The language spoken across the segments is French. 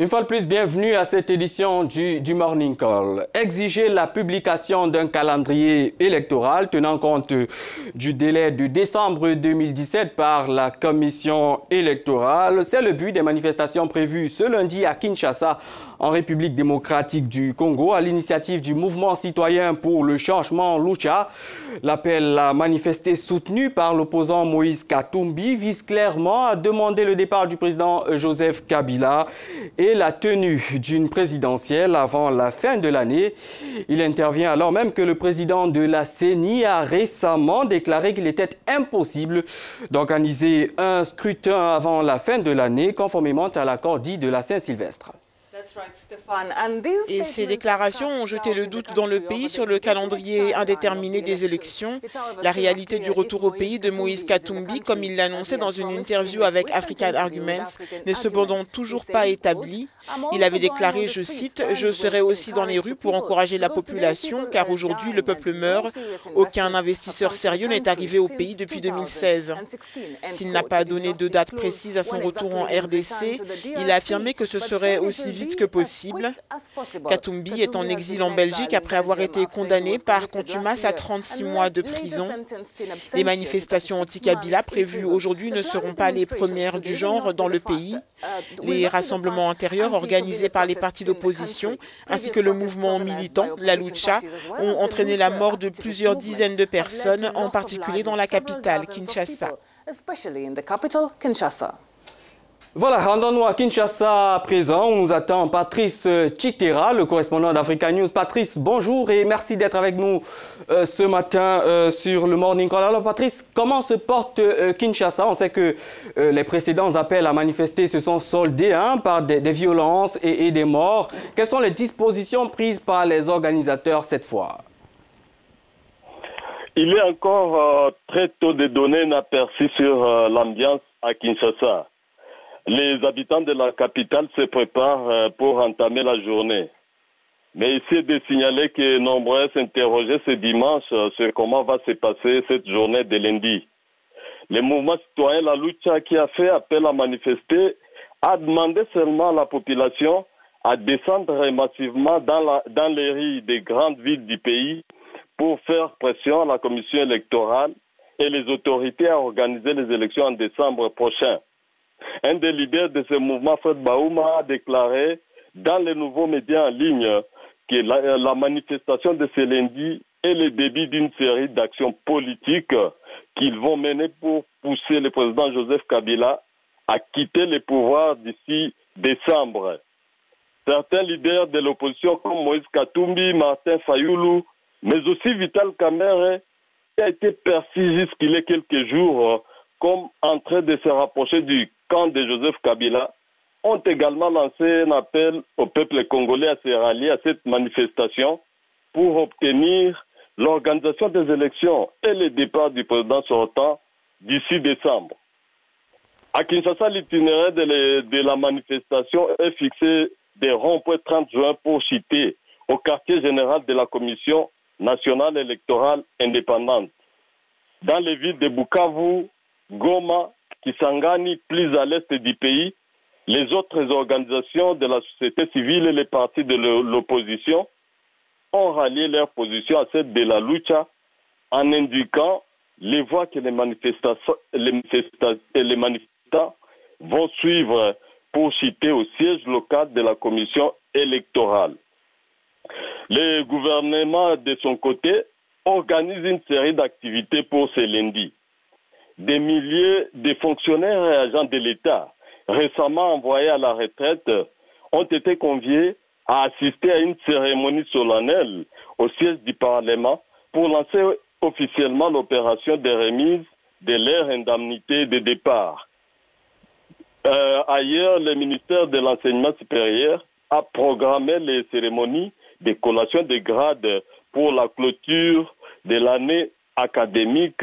Une fois de plus, bienvenue à cette édition du Morning Call. Exiger la publication d'un calendrier électoral tenant compte du délai de décembre 2017 par la Commission électorale, c'est le but des manifestations prévues ce lundi à Kinshasa, en République démocratique du Congo, à l'initiative du mouvement citoyen pour le changement Lucha. L'appel à manifester soutenu par l'opposant Moïse Katumbi vise clairement à demander le départ du président Joseph Kabila et la tenue d'une présidentielle avant la fin de l'année. Il intervient alors même que le président de la CENI a récemment déclaré qu'il était impossible d'organiser un scrutin avant la fin de l'année, conformément à l'accord dit de la Saint-Sylvestre. Et ces déclarations ont jeté le doute dans le pays sur le calendrier indéterminé des élections. La réalité du retour au pays de Moïse Katumbi, comme il l'annonçait dans une interview avec African Arguments, n'est cependant toujours pas établie. Il avait déclaré, je cite, « Je serai aussi dans les rues pour encourager la population, car aujourd'hui le peuple meurt. Aucun investisseur sérieux n'est arrivé au pays depuis 2016. » S'il n'a pas donné de date précise à son retour en RDC, il a affirmé que ce serait aussi vite que possible. Katumbi est en exil en Belgique après avoir été condamné par contumace à 36 mois de prison. Les manifestations anti-Kabila prévues aujourd'hui ne seront pas les premières du genre dans le pays. Les rassemblements intérieurs organisés par les partis d'opposition ainsi que le mouvement militant, la Lucha, ont entraîné la mort de plusieurs dizaines de personnes, en particulier dans la capitale, Kinshasa. Voilà, rendons-nous à Kinshasa à présent. On nous attend Patrice Chitera, le correspondant d'Africa News. Patrice, bonjour et merci d'être avec nous ce matin sur le Morning Call. Alors Patrice, comment se porte Kinshasa? On sait que les précédents appels à manifester se sont soldés par des violences et des morts. Quelles sont les dispositions prises par les organisateurs cette fois? Il est encore très tôt de donner un aperçu sur l'ambiance à Kinshasa. Les habitants de la capitale se préparent pour entamer la journée. Mais ici est de signaler que nombreux s'interrogeaient ce dimanche sur comment va se passer cette journée de lundi. Le mouvement citoyen La Lucha, qui a fait appel à manifester, a demandé seulement à la population à descendre massivement dans les rues des grandes villes du pays pour faire pression à la commission électorale et les autorités à organiser les élections en décembre prochain. Un des leaders de ce mouvement, Fred Baouma, a déclaré dans les nouveaux médias en ligne que la manifestation de ce lundi est le début d'une série d'actions politiques qu'ils vont mener pour pousser le président Joseph Kabila à quitter le pouvoir d'ici décembre. Certains leaders de l'opposition comme Moïse Katumbi, Martin Fayoulou, mais aussi Vital Kamerhe, qui a été perçu jusqu'il y a quelques jours comme en train de se rapprocher du camp de Joseph Kabila, ont également lancé un appel au peuple congolais à se rallier à cette manifestation pour obtenir l'organisation des élections et le départ du président sortant d'ici décembre. À Kinshasa, l'itinéraire de la manifestation est fixé des ronds-points 30 juin pour Chité, au quartier général de la Commission nationale électorale indépendante. Dans les villes de Bukavu, Goma, Kisangani, plus à l'est du pays, les autres organisations de la société civile et les partis de l'opposition ont rallié leur position à celle de la Lucha en indiquant les voies que les manifestants vont suivre pour citer au siège local de la commission électorale. Le gouvernement, de son côté, organise une série d'activités pour ce lundi. Des milliers de fonctionnaires et agents de l'État, récemment envoyés à la retraite, ont été conviés à assister à une cérémonie solennelle au siège du Parlement pour lancer officiellement l'opération de remise de leur indemnité de départ. Ailleurs, le ministère de l'Enseignement supérieur a programmé les cérémonies de collation de grades pour la clôture de l'année académique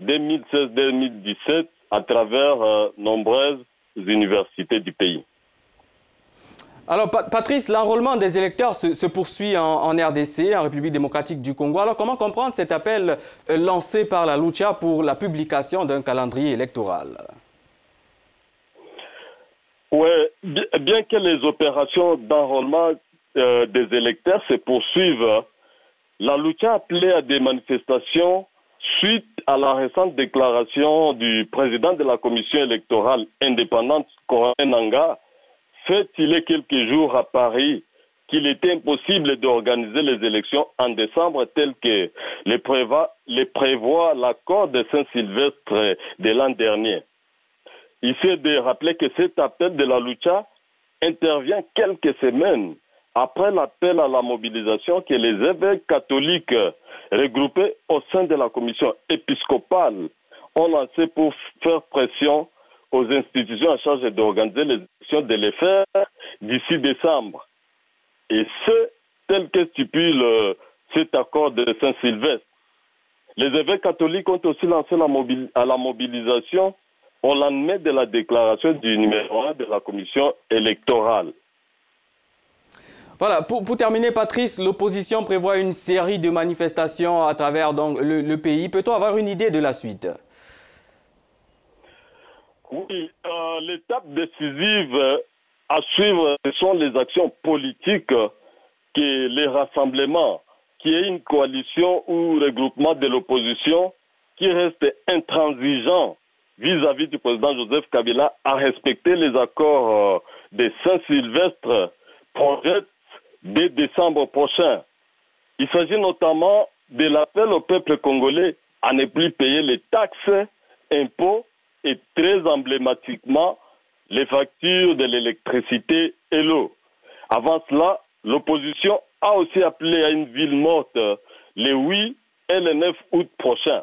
2016-2017 à travers nombreuses universités du pays. Alors Patrice, l'enrôlement des électeurs se poursuit en RDC, en République démocratique du Congo. Alors comment comprendre cet appel lancé par la Lucha pour la publication d'un calendrier électoral? Oui, bien que les opérations d'enrôlement des électeurs se poursuivent, la Lucha a appelé à des manifestations suite à la récente déclaration du président de la commission électorale indépendante, Corneille Nangaa, faite il y a quelques jours à Paris, qu'il était impossible d'organiser les élections en décembre tel que les prévoit l'accord de Saint-Sylvestre de l'an dernier. Il s'est de rappeler que cet appel de la Lucha intervient quelques semaines après l'appel à la mobilisation que les évêques catholiques regroupés au sein de la commission épiscopale ont lancé pour faire pression aux institutions en charge d'organiser les élections, de les faire d'ici décembre. Et ce, tel que stipule cet accord de Saint-Sylvestre. Les évêques catholiques ont aussi lancé la mobilisation au lendemain de la déclaration du numéro 1 de la commission électorale. Voilà, pour terminer, Patrice, l'opposition prévoit une série de manifestations à travers donc, le pays. Peut-on avoir une idée de la suite? Oui, l'étape décisive à suivre, ce sont les actions politiques que les rassemblements, qui est une coalition ou regroupement de l'opposition qui reste intransigeant vis-à-vis du président Joseph Kabila à respecter les accords de Saint-Sylvestre projettent dès décembre prochain. Il s'agit notamment de l'appel au peuple congolais à ne plus payer les taxes, impôts et très emblématiquement les factures de l'électricité et l'eau. Avant cela, l'opposition a aussi appelé à une ville morte le 8 et le 9 août prochain.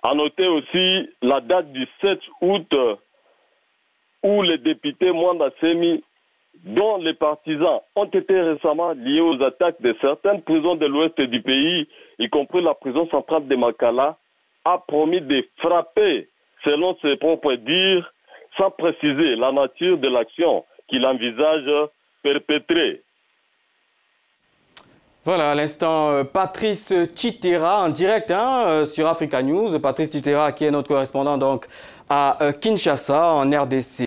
À noter aussi la date du 7 août où le député Mwanda Semi, dont les partisans ont été récemment liés aux attaques de certaines prisons de l'ouest du pays, y compris la prison centrale de Makala, a promis de frapper, selon ses propres dires, sans préciser la nature de l'action qu'il envisage perpétrer. Voilà, à l'instant, Patrice Chitera en direct sur Africa News. Patrice Chitera qui est notre correspondant donc à Kinshasa en RDC.